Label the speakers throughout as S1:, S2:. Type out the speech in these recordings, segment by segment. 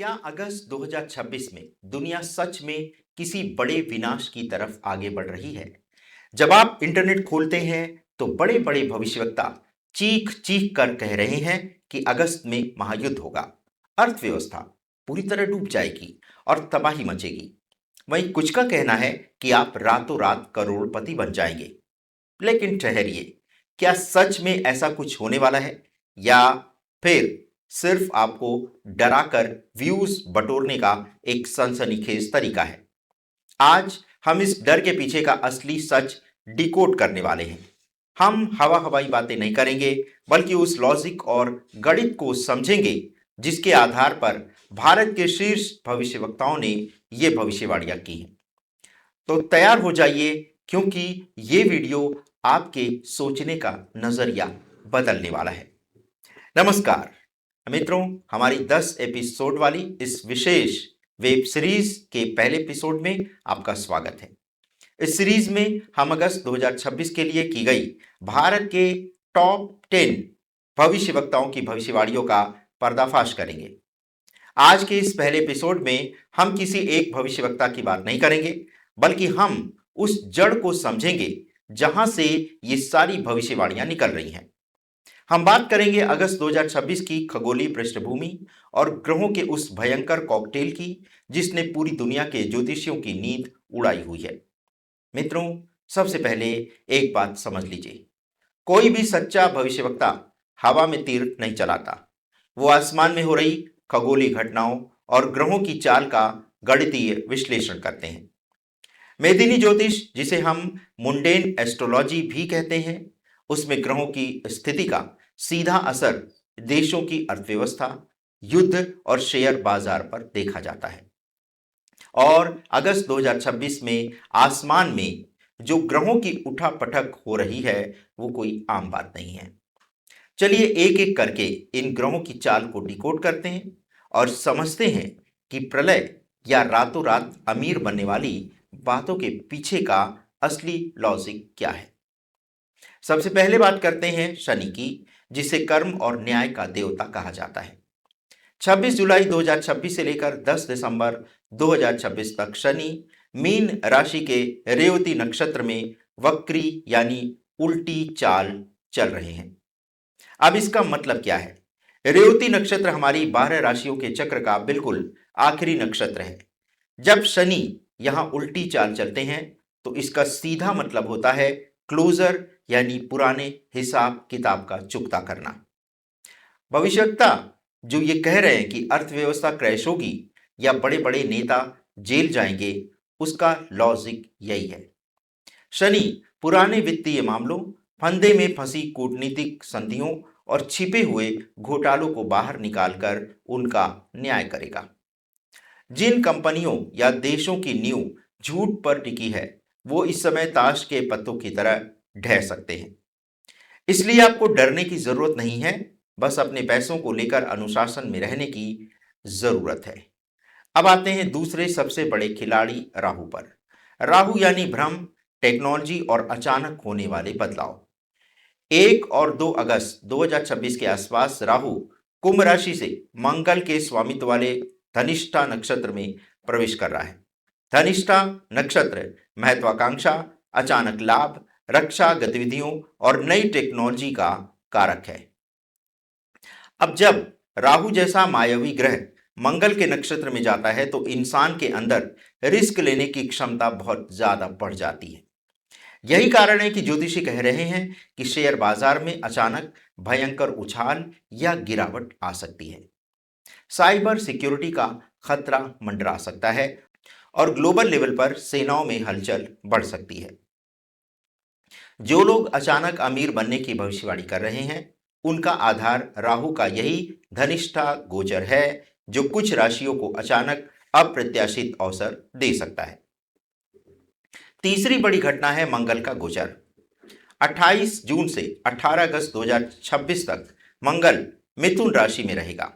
S1: क्या अगस्त 2026 में दुनिया सच में किसी बड़े विनाश की तरफ आगे बढ़ रही है? जब आप इंटरनेट खोलते हैं तो बड़े बड़े भविष्यवक्ता चीख चीख कर कह रहे हैं कि अगस्त में महायुद्ध होगा, अर्थव्यवस्था पूरी तरह डूब जाएगी और तबाही मचेगी। वहीं कुछ का कहना है कि आप रातों रात करोड़पति बन जाएंगे। लेकिन ठहरिए, क्या सच में ऐसा कुछ होने वाला है या फिर सिर्फ आपको डराकर व्यूज बटोरने का एक सनसनीखेज तरीका है? आज हम इस डर के पीछे का असली सच डिकोड करने वाले हैं। हम हवा हवाई बातें नहीं करेंगे, बल्कि उस लॉजिक और गणित को समझेंगे जिसके आधार पर भारत के शीर्ष भविष्यवक्ताओं ने ये भविष्यवाणियां की हैं। तो तैयार हो जाइए, क्योंकि ये वीडियो आपके सोचने का नजरिया बदलने वाला है। नमस्कार मित्रों, हमारी 10 एपिसोड वाली इस विशेष वेब सीरीज के पहले एपिसोड में आपका स्वागत है। इस सीरीज में हम अगस्त 2026 के लिए की गई भारत के टॉप 10 भविष्यवक्ताओं की भविष्यवाणियों का पर्दाफाश करेंगे। आज के इस पहले एपिसोड में हम किसी एक भविष्यवक्ता की बात नहीं करेंगे, बल्कि हम उस जड़ को समझेंगे जहां से ये सारी भविष्यवाणियां निकल रही हैं। हम बात करेंगे अगस्त 2026 की खगोलीय पृष्ठभूमि और ग्रहों के उस भयंकर कॉकटेल की जिसने पूरी दुनिया के ज्योतिषियों की नींद उड़ाई हुई है। मित्रों, सबसे पहले एक बात समझ लीजिए, कोई भी सच्चा भविष्यवक्ता हवा में तीर नहीं चलाता। वो आसमान में हो रही खगोलीय घटनाओं और ग्रहों की चाल का गणितीय विश्लेषण करते हैं। मेदिनी ज्योतिष, जिसे हम मुंडेन एस्ट्रोलॉजी भी कहते हैं, उसमें ग्रहों की स्थिति का सीधा असर देशों की अर्थव्यवस्था, युद्ध और शेयर बाजार पर देखा जाता है। और अगस्त 2026 में आसमान में जो ग्रहों की उठापटक हो रही है वो कोई आम बात नहीं है। चलिए एक एक करके इन ग्रहों की चाल को डिकोड करते हैं और समझते हैं कि प्रलय या रातों रात अमीर बनने वाली बातों के पीछे का असली लॉजिक क्या है। सबसे पहले बात करते हैं शनि की, जिसे कर्म और न्याय का देवता कहा जाता है। 26 जुलाई 2026 से लेकर 10 दिसंबर 2026 तक शनि मीन राशि के रेवती नक्षत्र में वक्री यानी उल्टी चाल चल रहे हैं। अब इसका मतलब क्या है? रेवती नक्षत्र हमारी 12 राशियों के चक्र का बिल्कुल आखिरी नक्षत्र है। जब शनि यहां उल्टी चाल चलते हैं तो इसका सीधा मतलब होता है क्लोजर, यानी पुराने हिसाब किताब का चुकता करना। भविष्यवक्ता जो ये कह रहे हैं कि अर्थव्यवस्था क्रैश होगी या बड़े बड़े नेता जेल जाएंगे, उसका लॉजिक यही है। शनि पुराने वित्तीय मामलों, फंदे में फंसी कूटनीतिक संधियों और छिपे हुए घोटालों को बाहर निकालकर उनका न्याय करेगा। जिन कंपनियों या देशों की नींव झूठ पर टिकी है, वो इस समय ताश के पत्तों की तरह ढह सकते हैं। इसलिए आपको डरने की जरूरत नहीं है, बस अपने पैसों को लेकर अनुशासन में रहने की जरूरत है। अब आते हैं दूसरे सबसे बड़े खिलाड़ी राहु पर। राहु यानी भ्रम, टेक्नोलॉजी और अचानक होने वाले बदलाव। 1 और 2 अगस्त 2026 के आसपास राहु कुंभ राशि से मंगल के स्वामित्व वाले धनिष्ठा नक्षत्र में प्रवेश कर रहा है। धनिष्ठा नक्षत्र महत्वाकांक्षा, अचानक लाभ, रक्षा गतिविधियों और नई टेक्नोलॉजी का कारक है। अब जब राहु जैसा मायावी ग्रह मंगल के नक्षत्र में जाता है तो इंसान के अंदर रिस्क लेने की क्षमता बहुत ज्यादा बढ़ जाती है। यही कारण है कि ज्योतिषी कह रहे हैं कि शेयर बाजार में अचानक भयंकर उछाल या गिरावट आ सकती है। साइबर सिक्योरिटी का खतरा मंडरा सकता है और ग्लोबल लेवल पर सेनाओं में हलचल बढ़ सकती है। जो लोग अचानक अमीर बनने की भविष्यवाणी कर रहे हैं, उनका आधार राहु का यही धनिष्ठा गोचर है, जो कुछ राशियों को अचानक अप्रत्याशित अवसर दे सकता है। तीसरी बड़ी घटना है मंगल का गोचर। 28 जून से 18 अगस्त 2026 तक मंगल मिथुन राशि में रहेगा।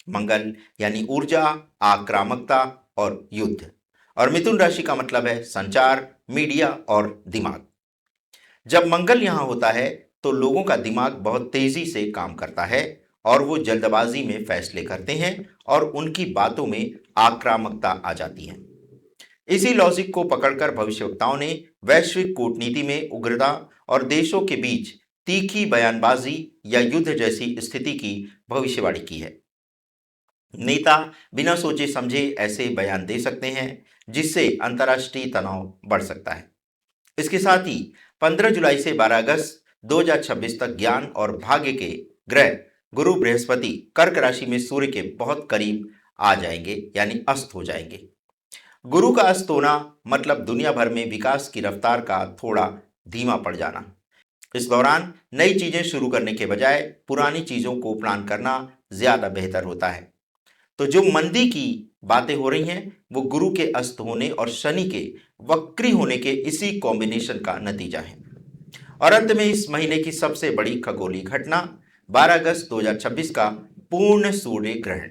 S1: मंगल यानी ऊर्जा, आक्रामकता और युद्ध, और मिथुन राशि का मतलब है संचार, मीडिया और दिमाग। जब मंगल यहां होता है तो लोगों का दिमाग बहुत तेजी से काम करता है और वो जल्दबाजी में फैसले करते हैं और उनकी बातों में आक्रामकता आ जाती है। इसी लॉजिक को पकड़कर भविष्यवक्ताओं ने वैश्विक कूटनीति में उग्रता और देशों के बीच तीखी बयानबाजी या युद्ध जैसी स्थिति की भविष्यवाणी की है। नेता बिना सोचे समझे ऐसे बयान दे सकते हैं जिससे अंतर्राष्ट्रीय तनाव बढ़ सकता है। इसके साथ ही 15 जुलाई से 12 अगस्त 2026 तक ज्ञान और भाग्य के ग्रह गुरु बृहस्पति कर्क राशि में सूर्य के बहुत करीब आ जाएंगे, यानी अस्त हो जाएंगे। गुरु का अस्त होना मतलब दुनिया भर में विकास की रफ्तार का थोड़ा धीमा पड़ जाना। इस दौरान नई चीजें शुरू करने के बजाय पुरानी चीजों को प्लान करना ज्यादा बेहतर होता है। तो जो मंदी की बातें हो रही हैं वो गुरु के अस्त होने और शनि के वक्री होने के इसी कॉम्बिनेशन का नतीजा है। और अंत में इस महीने की सबसे बड़ी खगोलीय घटना 12 अगस्त 2026 का पूर्ण सूर्य ग्रहण।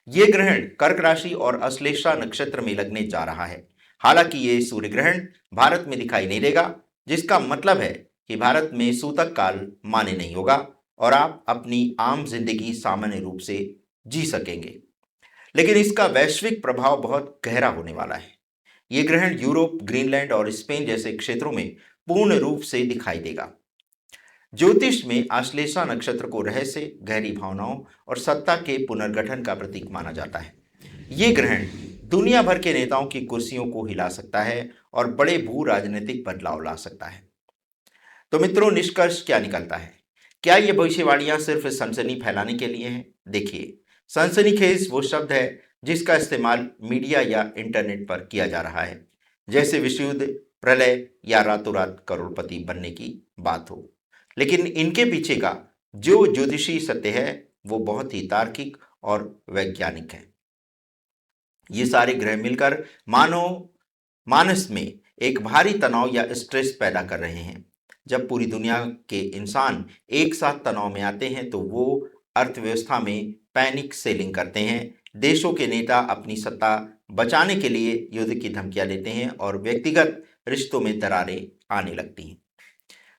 S1: ये ग्रहण कर्क राशि और अश्लेषा नक्षत्र में लगने जा रहा है। हालांकि ये सूर्य ग्रहण भारत में दिखाई नहीं देगा, जिसका मतलब है कि भारत में सूतक काल मान्य नहीं होगा और आप अपनी आम जिंदगी सामान्य रूप से जी सकेंगे। लेकिन इसका वैश्विक प्रभाव बहुत गहरा होने वाला है। ये ग्रहण यूरोप, ग्रीनलैंड और स्पेन जैसे क्षेत्रों में पूर्ण रूप से दिखाई देगा। ज्योतिष में आश्लेषा नक्षत्र को रहस्य, गहरी भावनाओं और सत्ता के पुनर्गठन का प्रतीक माना जाता है। ये ग्रहण दुनिया भर के नेताओं की कुर्सियों को हिला सकता है और बड़े भू राजनीतिक बदलाव ला सकता है। तो मित्रों, निष्कर्ष क्या निकलता है? क्या ये भविष्यवाणियां सिर्फ सनसनी फैलाने के लिए हैं? देखिए, सनसनीखेज वो शब्द है जिसका इस्तेमाल मीडिया या इंटरनेट पर किया जा रहा है, जैसे विश्व युद्ध, प्रलय या रातों रात करोड़पति बनने की बात हो। लेकिन इनके पीछे का जो ज्योतिषी सत्य है वो बहुत ही तार्किक और वैज्ञानिक है। ये सारे ग्रह मिलकर मानव मानस में एक भारी तनाव या स्ट्रेस पैदा कर रहे हैं। जब पूरी दुनिया के इंसान एक साथ तनाव में आते हैं तो वो अर्थव्यवस्था में पैनिक सेलिंग करते हैं। देशों के नेता अपनी सत्ता बचाने के लिए युद्ध की धमकियां देते हैं और व्यक्तिगत रिश्तों में दरारें आने लगती हैं।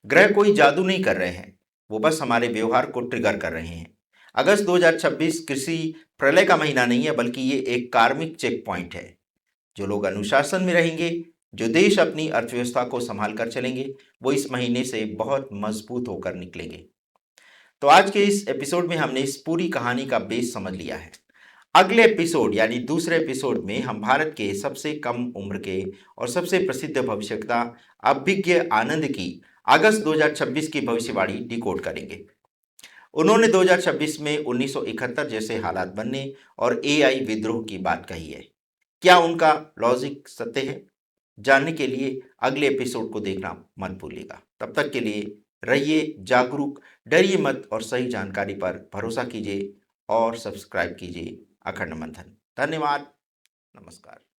S1: ग्रह कोई जादू नहीं कर रहे हैं, वो बस हमारे व्यवहार को ट्रिगर कर रहे हैं। अगस्त 2026 किसी प्रलय का महीना नहीं है, बल्कि ये एक कार्मिक चेक पॉइंट है। जो लोग अनुशासन में रहेंगे, जो देश अपनी अर्थव्यवस्था को संभाल कर चलेंगे, वो इस महीने से बहुत मजबूत होकर निकलेंगे। तो आज के इस एपिसोड में हमने इस पूरी कहानी का बेस समझ लिया है। अगले एपिसोड यानी दूसरे एपिसोड में हम भारत के सबसे कम उम्र के और सबसे प्रसिद्ध भविष्यवक्ता अभिज्ञ आनंद की अगस्त 2026 की भविष्यवाणी डिकोड करेंगे। उन्होंने 2026 में 1971 जैसे हालात बनने और एआई विद्रोह की बात कही है। क्या उनका लॉजिक सत्य है? जानने के लिए अगले एपिसोड को देखना मत भूलिएगा। तब तक के लिए रहिए जागरूक, डरिए मत और सही जानकारी पर भरोसा कीजिए और सब्सक्राइब कीजिए अखंड मंथन। धन्यवाद। नमस्कार।